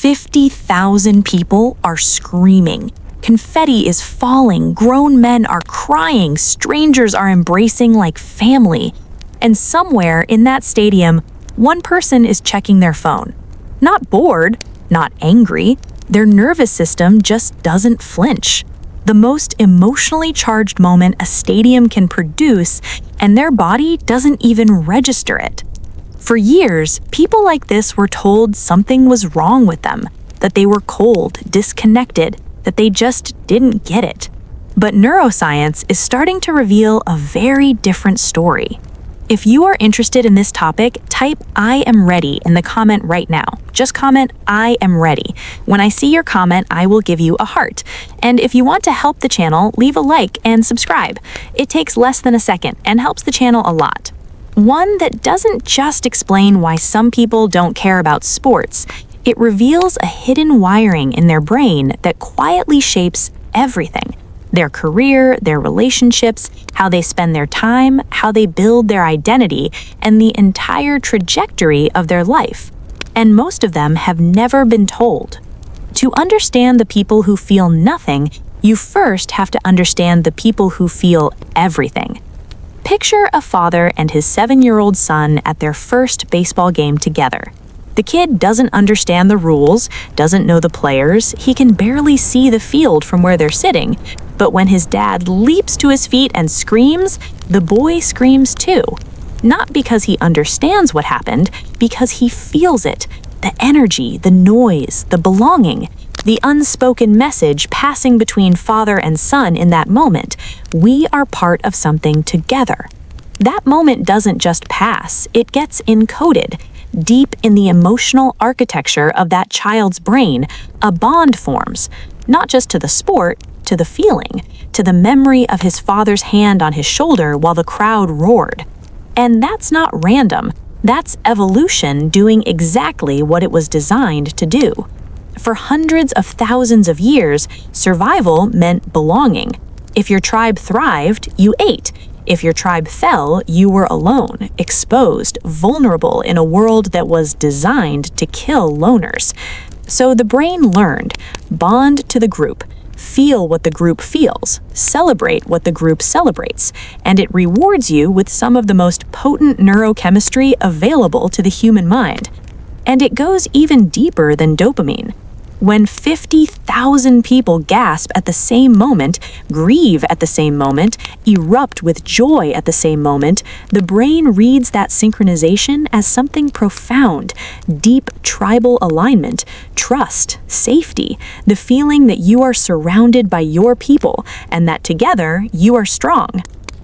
50,000 people are screaming. Confetti is falling, grown men are crying, strangers are embracing like family. And somewhere in that stadium, one person is checking their phone. Not bored, not angry, their nervous system just doesn't flinch. The most emotionally charged moment a stadium can produce, and their body doesn't even register it. For years, people like this were told something was wrong with them, that they were cold, disconnected, that they just didn't get it. But neuroscience is starting to reveal a very different story. If you are interested in this topic, type "I am ready" in the comment right now. Just comment "I am ready." When I see your comment, I will give you a heart. And if you want to help the channel, leave a like and subscribe. It takes less than a second and helps the channel a lot. One that doesn't just explain why some people don't care about sports, it reveals a hidden wiring in their brain that quietly shapes everything. Their career, their relationships, how they spend their time, how they build their identity, and the entire trajectory of their life. And most of them have never been told. To understand the people who feel nothing, you first have to understand the people who feel everything. Picture a father and his 7-year-old son at their first baseball game together. The kid doesn't understand the rules, doesn't know the players, he can barely see the field from where they're sitting, but when his dad leaps to his feet and screams, the boy screams too. Not because he understands what happened, because he feels it. The energy, the noise, the belonging, the unspoken message passing between father and son in that moment. We are part of something together. That moment doesn't just pass, it gets encoded. Deep in the emotional architecture of that child's brain, a bond forms, not just to the sport, to the feeling, to the memory of his father's hand on his shoulder while the crowd roared. And that's not random. That's evolution doing exactly what it was designed to do. For hundreds of thousands of years, survival meant belonging. If your tribe thrived, you ate. If your tribe fell, you were alone, exposed, vulnerable in a world that was designed to kill loners. So the brain learned, bond to the group, feel what the group feels, celebrate what the group celebrates, and it rewards you with some of the most potent neurochemistry available to the human mind. And it goes even deeper than dopamine. When 50,000 people gasp at the same moment, grieve at the same moment, erupt with joy at the same moment, the brain reads that synchronization as something profound, deep tribal alignment, trust, safety, the feeling that you are surrounded by your people and that together you are strong.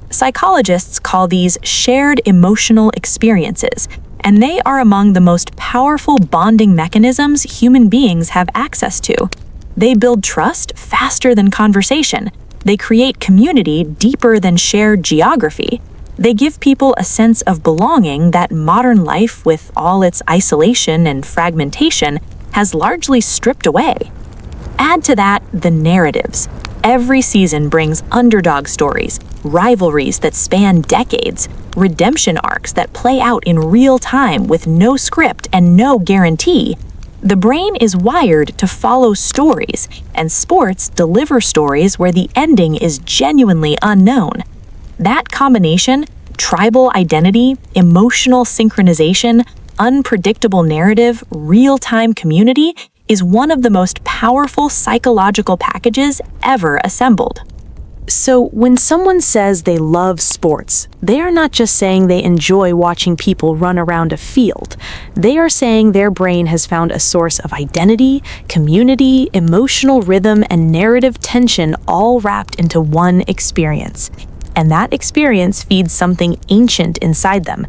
Psychologists call these shared emotional experiences, and they are among the most powerful bonding mechanisms human beings have access to. They build trust faster than conversation. They create community deeper than shared geography. They give people a sense of belonging that modern life, with all its isolation and fragmentation, has largely stripped away. Add to that the narratives. Every season brings underdog stories, rivalries that span decades, redemption arcs that play out in real time with no script and no guarantee. The brain is wired to follow stories, and sports deliver stories where the ending is genuinely unknown. That combination, tribal identity, emotional synchronization, unpredictable narrative, real-time community, is one of the most powerful psychological packages ever assembled. So when someone says they love sports, they are not just saying they enjoy watching people run around a field. They are saying their brain has found a source of identity, community, emotional rhythm, and narrative tension all wrapped into one experience. And that experience feeds something ancient inside them.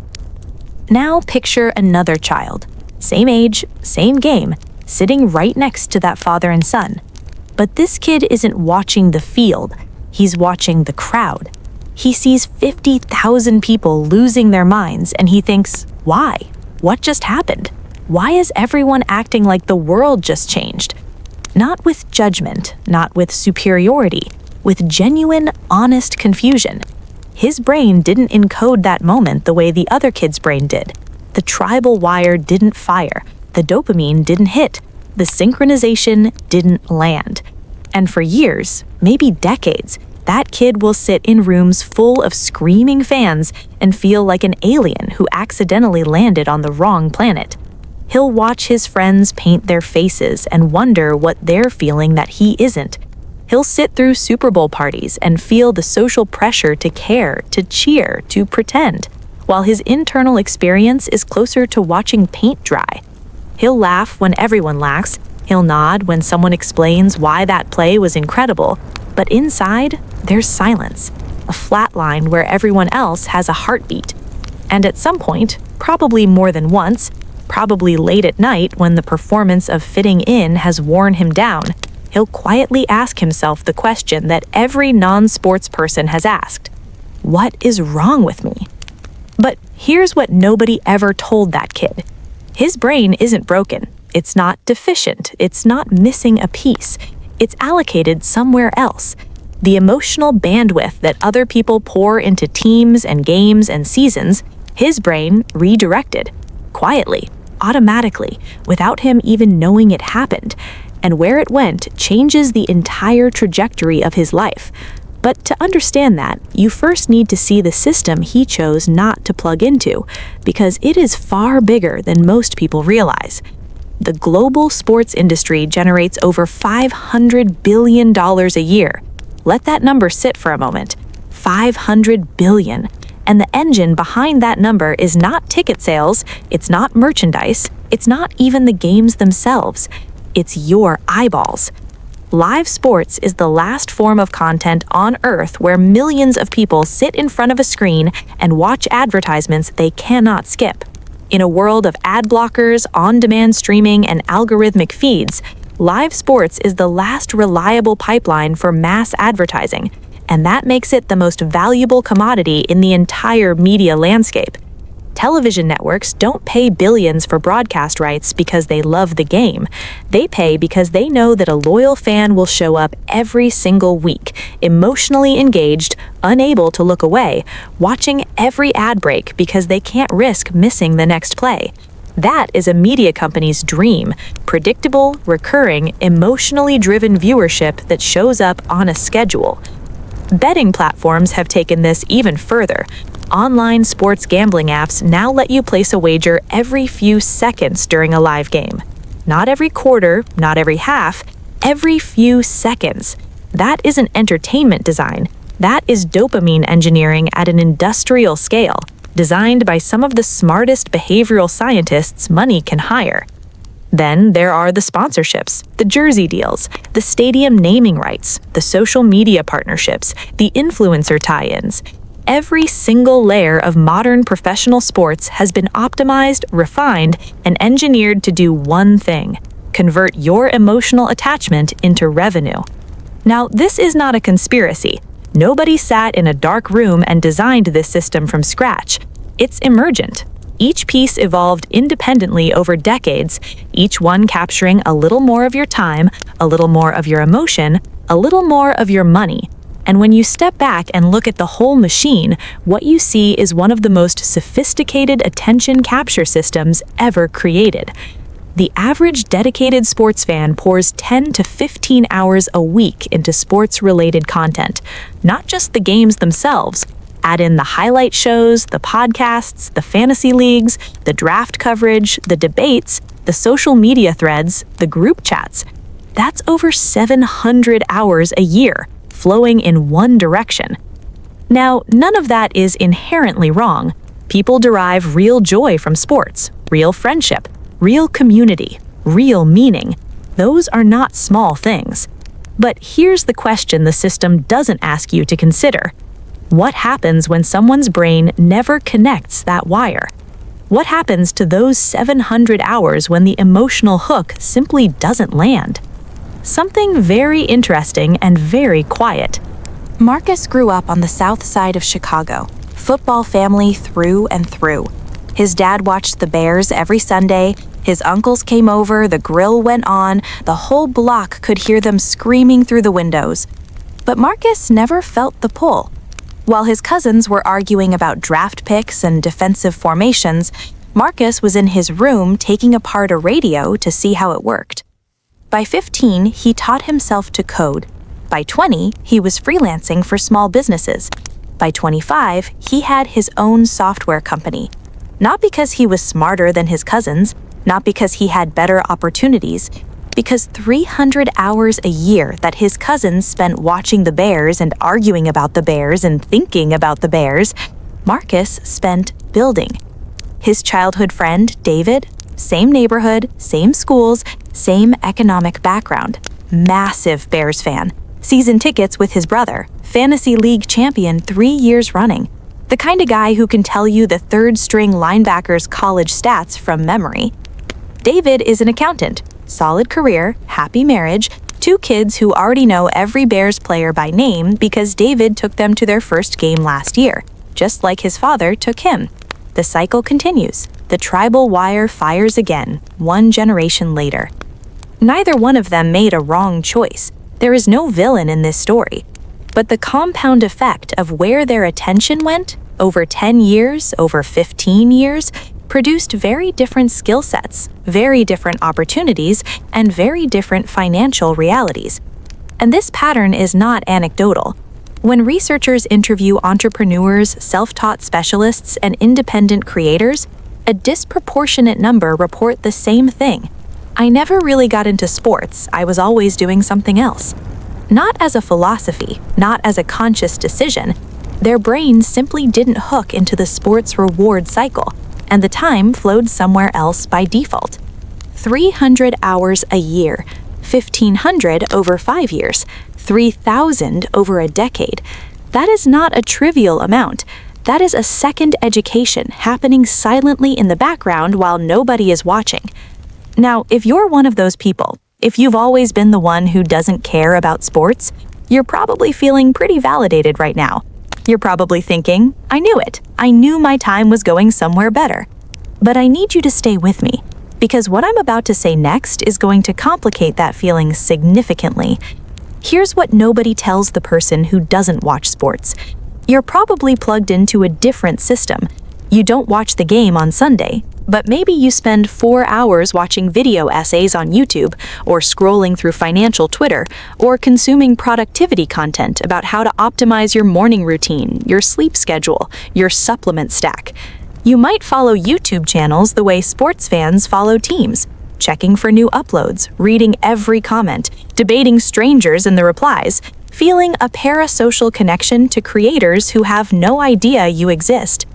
Now picture another child, same age, same game, sitting right next to that father and son. But this kid isn't watching the field. He's watching the crowd. He sees 50,000 people losing their minds, and he thinks, why? What just happened? Why is everyone acting like the world just changed? Not with judgment, not with superiority, with genuine, honest confusion. His brain didn't encode that moment the way the other kid's brain did. The tribal wire didn't fire. The dopamine didn't hit. The synchronization didn't land. And for years, maybe decades, that kid will sit in rooms full of screaming fans and feel like an alien who accidentally landed on the wrong planet. He'll watch his friends paint their faces and wonder what they're feeling that he isn't. He'll sit through Super Bowl parties and feel the social pressure to care, to cheer, to pretend, while his internal experience is closer to watching paint dry. He'll laugh when everyone laughs. He'll nod when someone explains why that play was incredible. But inside, there's silence, a flat line where everyone else has a heartbeat. And at some point, probably more than once, probably late at night when the performance of fitting in has worn him down, he'll quietly ask himself the question that every non-sports person has asked: what is wrong with me? But here's what nobody ever told that kid. His brain isn't broken. It's not deficient. It's not missing a piece. It's allocated somewhere else. The emotional bandwidth that other people pour into teams and games and seasons, his brain redirected. Quietly, automatically, without him even knowing it happened. And where it went changes the entire trajectory of his life. But to understand that, you first need to see the system he chose not to plug into, because it is far bigger than most people realize. The global sports industry generates over $500 billion a year. Let that number sit for a moment. $500 billion. And the engine behind that number is not ticket sales, it's not merchandise, it's not even the games themselves. It's your eyeballs. Live sports is the last form of content on Earth where millions of people sit in front of a screen and watch advertisements they cannot skip. In a world of ad blockers, on-demand streaming, and algorithmic feeds, live sports is the last reliable pipeline for mass advertising, and that makes it the most valuable commodity in the entire media landscape. Television networks don't pay billions for broadcast rights because they love the game. They pay because they know that a loyal fan will show up every single week, emotionally engaged, unable to look away, watching every ad break because they can't risk missing the next play. That is a media company's dream: predictable, recurring, emotionally driven viewership that shows up on a schedule. Betting platforms have taken this even further. Online sports gambling apps now let you place a wager every few seconds during a live game. Not every quarter, not every half, every few seconds. That isn't entertainment design. That is dopamine engineering at an industrial scale, designed by some of the smartest behavioral scientists money can hire. Then there are the sponsorships, the jersey deals, the stadium naming rights, the social media partnerships, the influencer tie-ins. Every single layer of modern professional sports has been optimized, refined, and engineered to do one thing: convert your emotional attachment into revenue. Now, this is not a conspiracy. Nobody sat in a dark room and designed this system from scratch. It's emergent. Each piece evolved independently over decades, each one capturing a little more of your time, a little more of your emotion, a little more of your money. And when you step back and look at the whole machine, what you see is one of the most sophisticated attention capture systems ever created. The average dedicated sports fan pours 10 to 15 hours a week into sports-related content, not just the games themselves. Add in the highlight shows, the podcasts, the fantasy leagues, the draft coverage, the debates, the social media threads, the group chats. That's over 700 hours a year, flowing in one direction. Now, none of that is inherently wrong. People derive real joy from sports, real friendship, real community, real meaning. Those are not small things. But here's the question the system doesn't ask you to consider. What happens when someone's brain never connects that wire? What happens to those 700 hours when the emotional hook simply doesn't land? Something very interesting and very quiet. Marcus grew up on the south side of Chicago, football family through and through. His dad watched the Bears every Sunday, his uncles came over, the grill went on, the whole block could hear them screaming through the windows. But Marcus never felt the pull. While his cousins were arguing about draft picks and defensive formations, Marcus was in his room taking apart a radio to see how it worked. By 15, he taught himself to code. By 20, he was freelancing for small businesses. By 25, he had his own software company. Not because he was smarter than his cousins, not because he had better opportunities, because 300 hours a year that his cousins spent watching the Bears and arguing about the Bears and thinking about the Bears, Marcus spent building. His childhood friend, David, same neighborhood, same schools, same economic background, massive Bears fan, season tickets with his brother, fantasy league champion 3 years running, the kind of guy who can tell you the third-string linebacker's college stats from memory. David is an accountant, solid career, happy marriage, 2 kids who already know every Bears player by name because David took them to their first game last year, just like his father took him. The cycle continues. The tribal wire fires again, 1 generation later. Neither one of them made a wrong choice. There is no villain in this story. But the compound effect of where their attention went, over 10 years, over 15 years, produced very different skill sets, very different opportunities, and very different financial realities. And this pattern is not anecdotal. When researchers interview entrepreneurs, self-taught specialists, and independent creators, a disproportionate number report the same thing. I never really got into sports, I was always doing something else. Not as a philosophy, not as a conscious decision. Their brains simply didn't hook into the sports reward cycle, and the time flowed somewhere else by default. 300 hours a year, 1,500 over 5 years, 3,000 over a decade. That is not a trivial amount. That is a second education happening silently in the background while nobody is watching. Now, if you're one of those people, if you've always been the one who doesn't care about sports, you're probably feeling pretty validated right now. You're probably thinking, I knew it. I knew my time was going somewhere better. But I need you to stay with me, because what I'm about to say next is going to complicate that feeling significantly. Here's what nobody tells the person who doesn't watch sports. You're probably plugged into a different system. You don't watch the game on Sunday, but maybe you spend 4 hours watching video essays on YouTube, or scrolling through financial Twitter, or consuming productivity content about how to optimize your morning routine, your sleep schedule, your supplement stack. You might follow YouTube channels the way sports fans follow teams, checking for new uploads, reading every comment, debating strangers in the replies, feeling a parasocial connection to creators who have no idea you exist.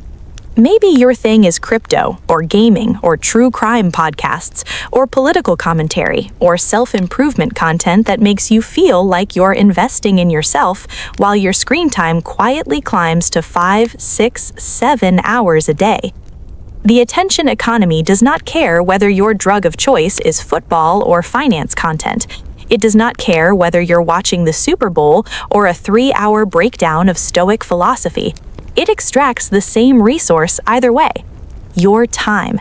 Maybe your thing is crypto, or gaming, or true crime podcasts, or political commentary, or self-improvement content that makes you feel like you're investing in yourself while your screen time quietly climbs to 5, 6, 7 hours a day. The attention economy does not care whether your drug of choice is football or finance content. It does not care whether you're watching the Super Bowl or a 3-hour breakdown of Stoic philosophy. It extracts the same resource either way: your time.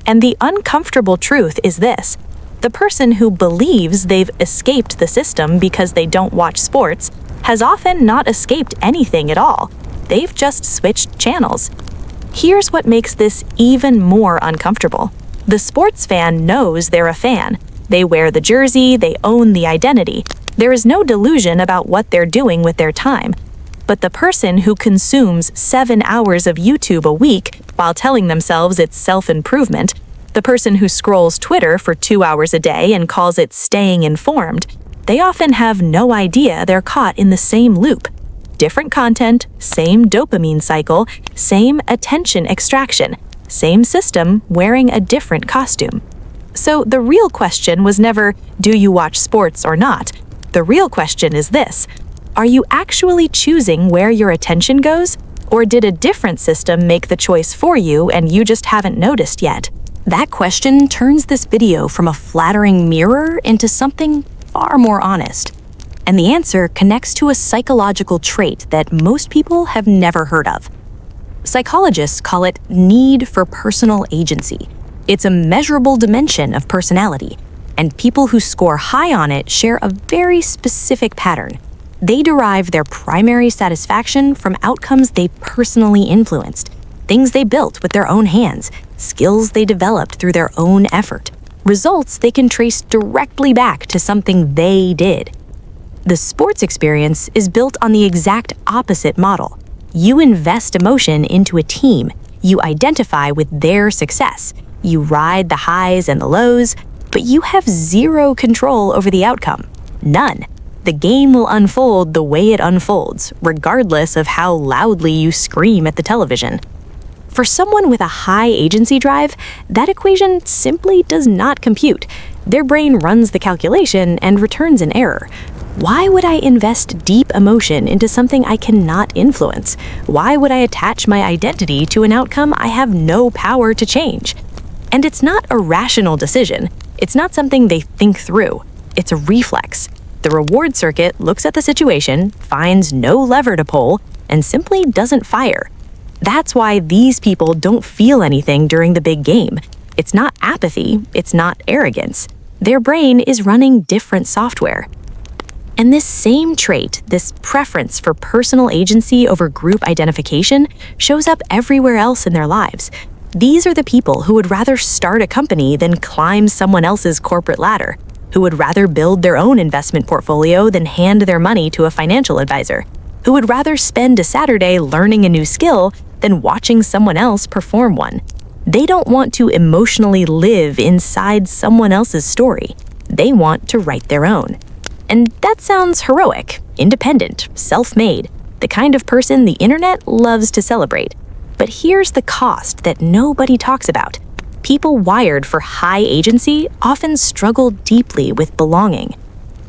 And the uncomfortable truth is this: the person who believes they've escaped the system because they don't watch sports has often not escaped anything at all. They've just switched channels. Here's what makes this even more uncomfortable. The sports fan knows they're a fan. They wear the jersey, they own the identity. There is no delusion about what they're doing with their time. But the person who consumes 7 hours of YouTube a week while telling themselves it's self-improvement, the person who scrolls Twitter for 2 hours a day and calls it staying informed, they often have no idea they're caught in the same loop. Different content, same dopamine cycle, same attention extraction, same system wearing a different costume. So the real question was never, do you watch sports or not? The real question is this: are you actually choosing where your attention goes? Or did a different system make the choice for you and you just haven't noticed yet? That question turns this video from a flattering mirror into something far more honest. And the answer connects to a psychological trait that most people have never heard of. Psychologists call it need for personal agency. It's a measurable dimension of personality, and people who score high on it share a very specific pattern. They derive their primary satisfaction from outcomes they personally influenced, things they built with their own hands, skills they developed through their own effort. results they can trace directly back to something they did. The sports experience is built on the exact opposite model. You invest emotion into a team. You identify with their success. You ride the highs and the lows, but you have zero control over the outcome. None. The game will unfold the way it unfolds, regardless of how loudly you scream at the television. For someone with a high agency drive, that equation simply does not compute. Their brain runs the calculation and returns an error. Why would I invest deep emotion into something I cannot influence? Why would I attach my identity to an outcome I have no power to change? And it's not a rational decision. It's not something they think through. It's a reflex. The reward circuit looks at the situation, finds no lever to pull, and simply doesn't fire. That's why these people don't feel anything during the big game. It's not apathy, it's not arrogance. Their brain is running different software. And this same trait, this preference for personal agency over group identification, shows up everywhere else in their lives. These are the people who would rather start a company than climb someone else's corporate ladder, who would rather build their own investment portfolio than hand their money to a financial advisor, who would rather spend a Saturday learning a new skill than watching someone else perform one. They don't want to emotionally live inside someone else's story. They want to write their own. And that sounds heroic, independent, self-made, the kind of person the internet loves to celebrate. But here's the cost that nobody talks about. People wired for high agency often struggle deeply with belonging.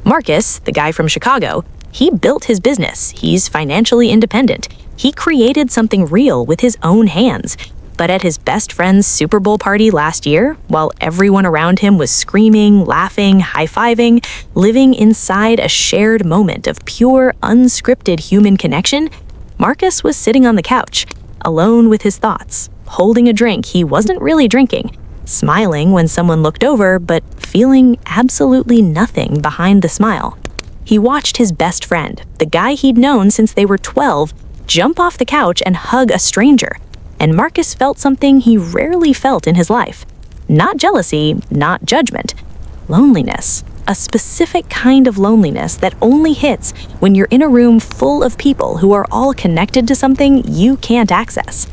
Marcus, the guy from Chicago, he built his business. He's financially independent. He created something real with his own hands. But at his best friend's Super Bowl party last year, while everyone around him was screaming, laughing, high-fiving, living inside a shared moment of pure, unscripted human connection, Marcus was sitting on the couch, alone with his thoughts, holding a drink he wasn't really drinking, smiling when someone looked over, but feeling absolutely nothing behind the smile. He watched his best friend, the guy he'd known since they were 12, jump off the couch and hug a stranger. And Marcus felt something he rarely felt in his life. Not jealousy, not judgment. Loneliness. A specific kind of loneliness that only hits when you're in a room full of people who are all connected to something you can't access.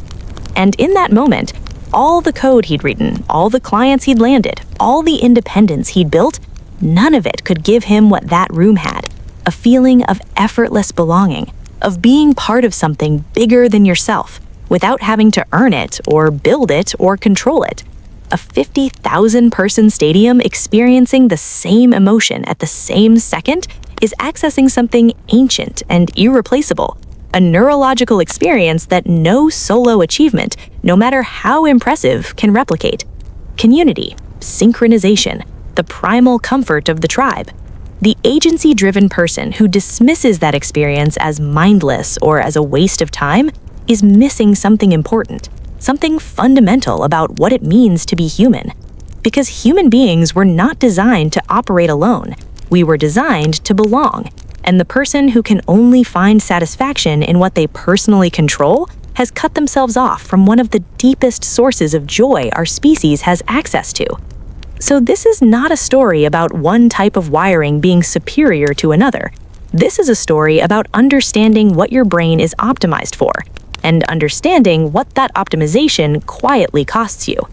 And in that moment, all the code he'd written, all the clients he'd landed, all the independence he'd built, none of it could give him what that room had. A feeling of effortless belonging, of being part of something bigger than yourself, without having to earn it or build it or control it. A 50,000-person stadium experiencing the same emotion at the same second is accessing something ancient and irreplaceable, a neurological experience that no solo achievement, no matter how impressive, can replicate. Community, synchronization, the primal comfort of the tribe. The agency-driven person who dismisses that experience as mindless or as a waste of time is missing something important, something fundamental about what it means to be human. Because human beings were not designed to operate alone. We were designed to belong. And the person who can only find satisfaction in what they personally control has cut themselves off from one of the deepest sources of joy our species has access to. So this is not a story about one type of wiring being superior to another. This is a story about understanding what your brain is optimized for, and understanding what that optimization quietly costs you.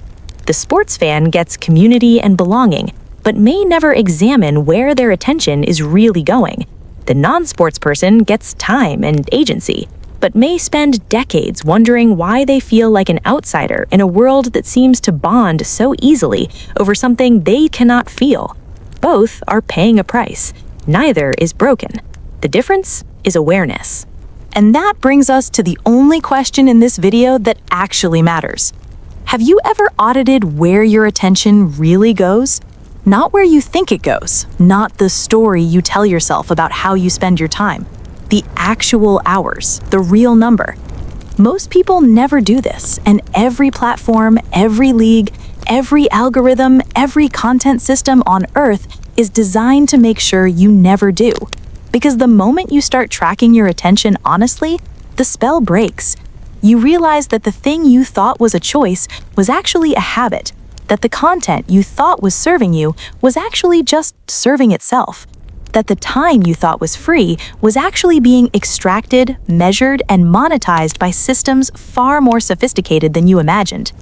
The sports fan gets community and belonging, but may never examine where their attention is really going. The non-sports person gets time and agency, but may spend decades wondering why they feel like an outsider in a world that seems to bond so easily over something they cannot feel. Both are paying a price. Neither is broken. The difference is awareness. And that brings us to the only question in this video that actually matters. Have you ever audited where your attention really goes? Not where you think it goes, not the story you tell yourself about how you spend your time. The actual hours, the real number. Most people never do this, and every platform, every league, every algorithm, every content system on Earth is designed to make sure you never do. Because the moment you start tracking your attention honestly, the spell breaks. You realize that the thing you thought was a choice was actually a habit. that the content you thought was serving you was actually just serving itself, that the time you thought was free was actually being extracted, measured, and monetized by systems far more sophisticated than you imagined.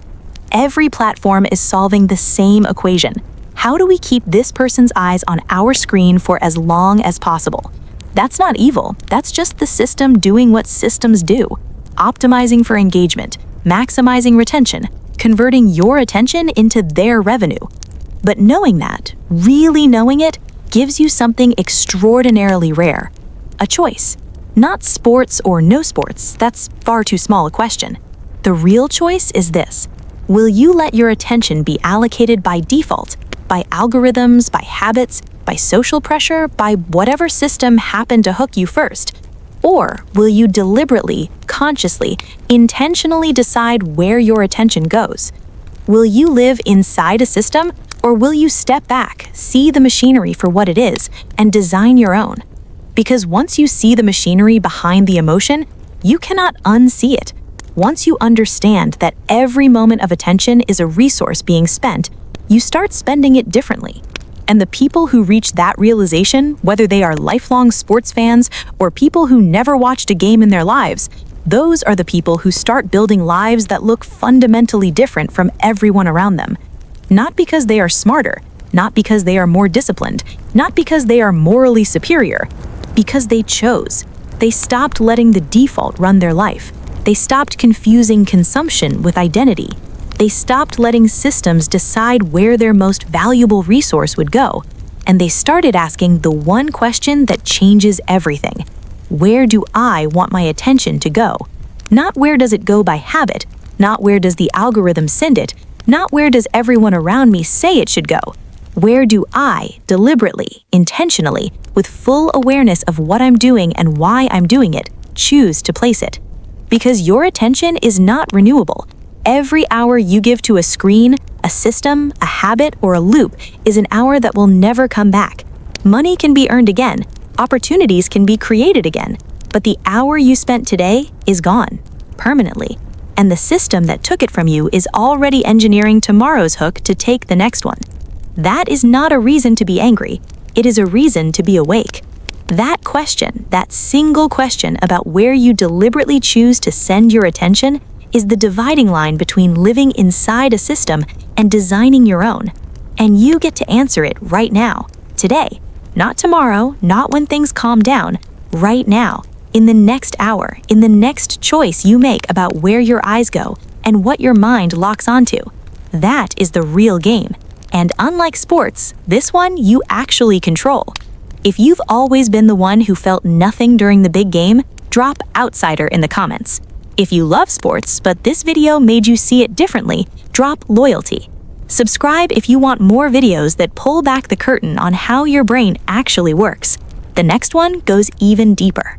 Every platform is solving the same equation. How do we keep this person's eyes on our screen for as long as possible? That's not evil, that's just the system doing what systems do. Optimizing for engagement, maximizing retention, converting your attention into their revenue. But knowing that, really knowing it, gives you something extraordinarily rare. A choice. Not sports or no sports, that's far too small a question. The real choice is this. Will you let your attention be allocated by default, by algorithms, by habits, by social pressure, by whatever system happened to hook you first? Or will you deliberately, consciously, intentionally decide where your attention goes? Will you live inside a system, or will you step back, see the machinery for what it is, and design your own? Because once you see the machinery behind the emotion, you cannot unsee it. Once you understand that every moment of attention is a resource being spent, you start spending it differently. And the people who reach that realization, whether they are lifelong sports fans or people who never watched a game in their lives, those are the people who start building lives that look fundamentally different from everyone around them. Not because they are smarter, not because they are more disciplined, not because they are morally superior, because they chose. They stopped letting the default run their life. They stopped confusing consumption with identity. They stopped letting systems decide where their most valuable resource would go, and they started asking the one question that changes everything. Where do I want my attention to go? Not where does it go by habit, not where does the algorithm send it, not where does everyone around me say it should go. Where do I, deliberately, intentionally, with full awareness of what I'm doing and why I'm doing it, choose to place it? Because your attention is not renewable. Every hour you give to a screen, a system, a habit, or a loop is an hour that will never come back. Money can be earned again, opportunities can be created again, but the hour you spent today is gone, permanently. And the system that took it from you is already engineering tomorrow's hook to take the next one. That is not a reason to be angry. It is a reason to be awake. That question, that single question about where you deliberately choose to send your attention, is the dividing line between living inside a system and designing your own. And you get to answer it right now, today. Not tomorrow, not when things calm down, right now, in the next hour, in the next choice you make about where your eyes go and what your mind locks onto. That is the real game. And unlike sports, this one you actually control. If you've always been the one who felt nothing during the big game, drop outsider in the comments. If you love sports, but this video made you see it differently, drop loyalty. Subscribe if you want more videos that pull back the curtain on how your brain actually works. The next one goes even deeper.